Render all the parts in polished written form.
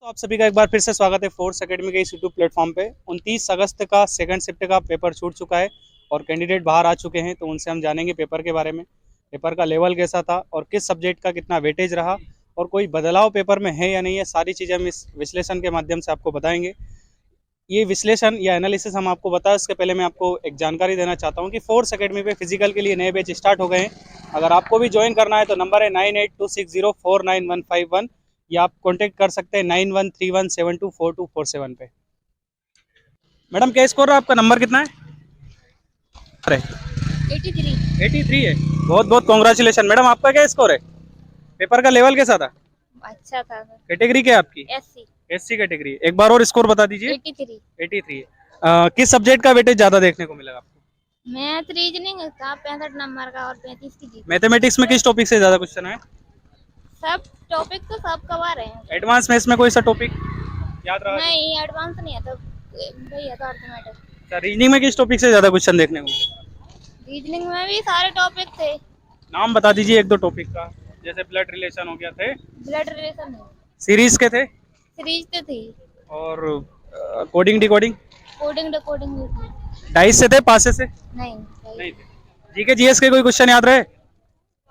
तो आप सभी का एक बार फिर से स्वागत है फोर्स एकेडमी के इस यूट्यूब प्लेटफॉर्म पे। 29 अगस्त का सेकंड शिफ्ट का पेपर छूट चुका है और कैंडिडेट बाहर आ चुके हैं, तो उनसे हम जानेंगे पेपर के बारे में। पेपर का लेवल कैसा था और किस सब्जेक्ट का कितना वेटेज रहा और कोई बदलाव पेपर में है या नहीं है, सारी चीज़ें हम इस विश्लेषण के माध्यम से आपको बताएंगे। ये विश्लेषण या एनालिसिस हम आपको बताएं, इसके पहले मैं आपको एक जानकारी देना चाहता हूँ कि फोर्स एकेडमी पे फिजिकल के लिए नए बैच स्टार्ट हो गए हैं। अगर आपको भी ज्वाइन करना है तो नंबर है 9826049151 या आप कांटेक्ट कर सकते हैं 9131724247 पे। मैडम क्या स्कोर है आपका, नंबर कितना है? 83। 83 है। बहुत बहुत कॉन्ग्रेचुलेशन मैडम, आपका क्या स्कोर है? पेपर का लेवल कैसा था? अच्छा था सर। कैटेगरी क्या है आपकी? एससी। SC category. एक बार और स्कोर बता दीजिए। 83। 83 है। किस सब्जेक्ट का वेटेज ज्यादा देखने को मिला आपको? मैथ रीजनिंग था 65 नंबर का और 35 की जीत। मैथमेटिक्स में किस टॉपिक से ज्यादा क्वेश्चन है? सब टॉपिक तो सब कवर हैं। एडवांस में इसमें कोई सा टॉपिक याद रहा? नहीं एडवांस नहीं है तो वही है तो अर्थमेटिक। रीजनिंग में किस टॉपिक से ज्यादा क्वेश्चन देखने को मिले? रीजनिंग में भी सारे टॉपिक थे। नाम बता दीजिए एक दो टॉपिक का, जैसे ब्लड रिलेशन हो गया थे, ब्लड रिलेशन नहीं, सीरीज के थे सीरीज तो थी, और कोडिंग डिकोडिंग। कोडिंग डिकोडिंग भी थी। डाइस से थे, पासे से नहीं नहीं थे। जीके जीएस के कोई क्वेश्चन याद रहे?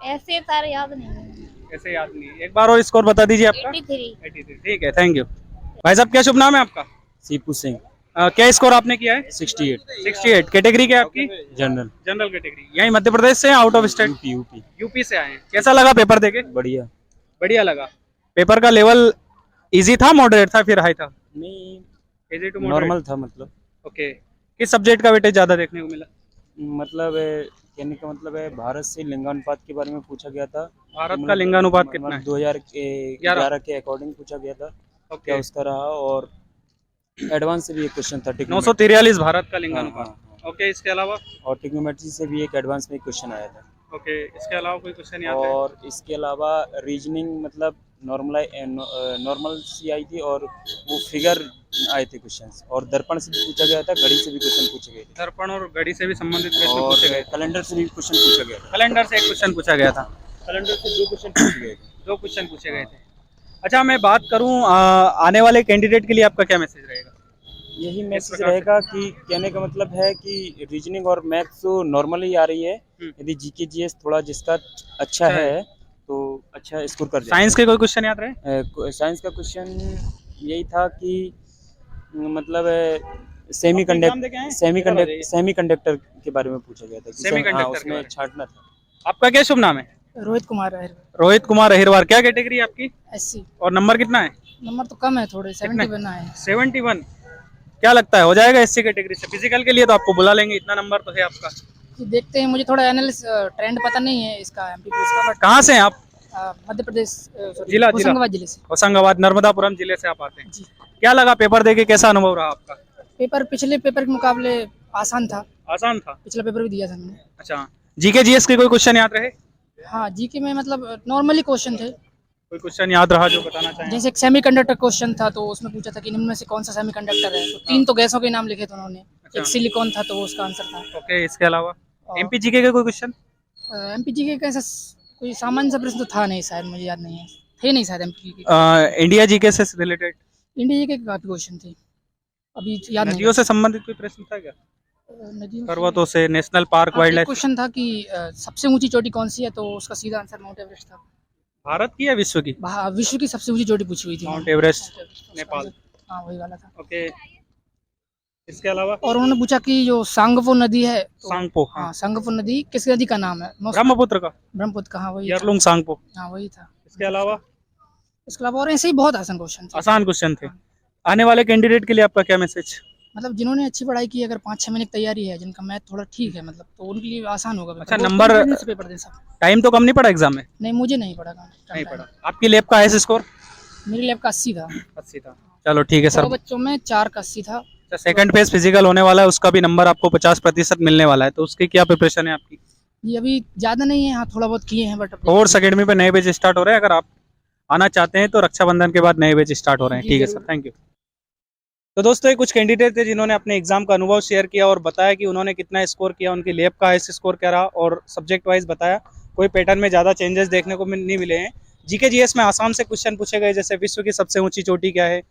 ऐसे सारे याद नहीं है। ऐसे याद नहीं। एक बार और स्कोर बता दीजिए आपका। 83। 83। ठीक है, थैंक यू। भाई साहब क्या शुभ नाम है आपका? सीपू सिंह। क्या स्कोर आपने किया है? 68। 68। कैटेगरी क्या है आपकी? जनरल। General category. यहीं मध्य प्रदेश से, out of state? UP. UP से आए हैं। कैसा लगा पेपर देके? बढ़िया। बढ़िया लगा। पेपर का लेवल इजी था, मॉडरेट था, फिर हाई था? नहीं, इजी टू नॉर्मल था। मतलब ओके। किस सब्जेक्ट का वेटेज ज्यादा देखने को मिला? मतलब कहने का मतलब है, भारत से लिंगानुपात के बारे में पूछा गया था। भारत का लिंगानुपात कितना है? 2011 के अकॉर्डिंग पूछा गया था। क्या उसका रहा, और एडवांस से भी एक क्वेश्चन था। 943 भारत का लिंगानुपात। ओके, इसके अलावा? और टिग्नोमेट्री से भी एक एडवांस में क्वेश्चन आया था। ओके, इसके अलावा कोई क्वेश्चन याद है? और इसके अलावा रीजनिंग मतलब नॉर्मल सी आई थी, और वो फिगर आए थे क्वेश्चंस, और दर्पण से भी पूछा गया था, घड़ी से भी क्वेश्चन पूछे गए थे, दर्पण और घड़ी से भी संबंधित प्रश्न और पूछे गए। कैलेंडर से भी क्वेश्चन पूछा गया था। कैलेंडर से एक क्वेश्चन पूछा गया था। कैलेंडर से 2 क्वेश्चन पूछे गए थे। 2 क्वेश्चन पूछे गए थे। अच्छा, मैं बात करूं आने वाले कैंडिडेट के लिए आपका क्या मैसेज रहेगा? यही मैसेज प्रकार से? रहेगा कि कहने का मतलब है कि रीजनिंग और मैथ्स तो नॉर्मली आ रही है। यदि जीके जीएस थोड़ा जिसका अच्छा है तो अच्छा स्कोर कर जाएगा। साइंस के कोई क्वेश्चन याद रहे? साइंस का क्वेश्चन यही था कि मतलब सेमीकंडक्टर के बारे में पूछा गया था कि सेमीकंडक्टर के बारे उसमें में। छांटना था। आपका क्या शुभ नाम है? रोहित कुमार है। रोहित कुमार अहिरवार। क्या कैटेगरी है आपकी? एससी। और नंबर कितना है? नंबर तो कम है थोड़े, 71 आए हैं। 71। क्या लगता है हो जाएगा एससी कैटेगरी से? फिजिकल के लिए तो आपको बुला लेंगे, इतना नंबर तो है आपका। कि देखते हैं, मुझे थोड़ा एनालिस ट्रेंड पता नहीं है इसका एमपीपीएस का, बट कहाँ से हैं आप? मध्य प्रदेश जिला होशंगाबाद जिले से। होशंगाबाद नर्मदापुरम जिले से आप आते हैं। जी। क्या लगा पेपर देके, कैसा अनुभव रहा आपका? पेपर पिछले पेपर के मुकाबले आसान था। आसान था? पिछला पेपर भी दिया था मैंने। अच्छा, जीके जीएस के कोई क्वेश्चन याद रहे? हाँ, जीके में मतलब नॉर्मली क्वेश्चन थे। कोई क्वेश्चन याद रहा जो बताना चाहें? जैसे एक सेमीकंडक्टर क्वेश्चन था, तो उसमें पूछा था कि निम्न में से कौन सा सेमीकंडक्टर है, तो 3 तो गैसों के नाम लिखे थे उन्होंने। एक सिलिकॉन था, तो वो उसका आंसर था। ओके, इसके अलावा एमपीजीके के कोई क्वेश्चन? एमपीजीके का ऐसा कोई सामान्य सा प्रश्न तो था नहीं शायद, मुझे याद नहीं है, थे नहीं शायद एमपीजीके। इंडिया जीके से रिलेटेड? इंडिया जीके के काफी क्वेश्चन थे, अभी याद नहीं। नदियों से संबंधित कोई प्रश्न था क्या? नदियों पर्वतों से, national park, wild life? Question था कि सबसे ऊंची चोटी कौन सी है, तो उसका सीधा आंसर माउंट एवरेस्ट था। भारत की या विश्व की? विश्व की सबसे ऊंची चोटी पूछी हुई थी। Mount Everest, Nepal. हाँ, वही वाला था। ओके, इसके अलावा? और उन्होंने पूछा कि जो सांगपो नदी है, तो सांगपो। हाँ, सांगपो नदी किस नदी का नाम है? ब्रह्मपुत्र का? ब्रह्मपुत्र का, हाँ वही था। यरलुंग सांगपो। हाँ वही था। इसके अलावा? इसके अलावा और ऐसे ही बहुत आसान क्वेश्चन थे। आसान क्वेश्चन थे। आने वाले कैंडिडेट के लिए आपका क्या मैसेज? मतलब जिन्होंने अच्छी पढ़ाई की, अगर 5-6 महीने की तैयारी है, जिनका मैथ थोड़ा ठीक है, मतलब तो उनके लिए आसान होगा। अच्छा, नंबर से पेपर दे सकते। टाइम तो कम नहीं पड़ा एग्जाम में? नहीं, मुझे नहीं पड़ा। नहीं पड़ा। आपकी लैब का हाईएस्ट स्कोर? मेरी लैब का 80 था। 80 था। चलो ठीक है सर। 100 बच्चों में 4 का 80 था। सेकंड फेज फिजिकल होने वाला है, उसका भी नंबर आपको 50% मिलने वाला है, तो उसकी क्या प्रिपरेशन है आपकी? ये अभी ज्यादा नहीं है, हाँ थोड़ा बहुत किए हैं, बट फोर्स एकेडमी पे नए बैच स्टार्ट हो रहे हैं, अगर आप आना चाहते हैं तो रक्षाबंधन के बाद नए बैच स्टार्ट हो रहे हैं। ठीक है सर, थैंक यू। तो दोस्तों, ये कुछ कैंडिडेट थे जिन्होंने अपने एग्जाम का अनुभव शेयर किया और बताया कि उन्होंने कितना स्कोर किया, उनकी लैब का हाईएस्ट स्कोर क्या रहा और सब्जेक्ट वाइज बताया। कोई पैटर्न में ज़्यादा चेंजेस देखने को नहीं मिले हैं। जीके जीएस में आसाम से क्वेश्चन पूछे गए, जैसे विश्व की सबसे ऊंची चोटी क्या है,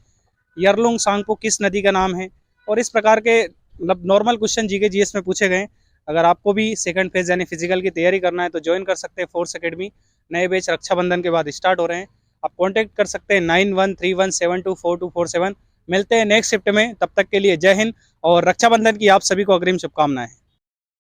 यरलुंग सांगपो किस नदी का नाम है, और इस प्रकार के मतलब नॉर्मल क्वेश्चन जीके जीएस में पूछे गए। अगर आपको भी सेकंड फेज यानी फिजिकल की तैयारी करना है तो ज्वाइन कर सकते हैं फोर्स एकेडमी। नए बैच रक्षाबंधन के बाद स्टार्ट हो रहे हैं। आप कांटेक्ट कर सकते हैं 9131724247। मिलते हैं नेक्स्ट शिफ्ट में, तब तक के लिए जय हिंद और रक्षाबंधन की आप सभी को अग्रिम शुभकामनाएं।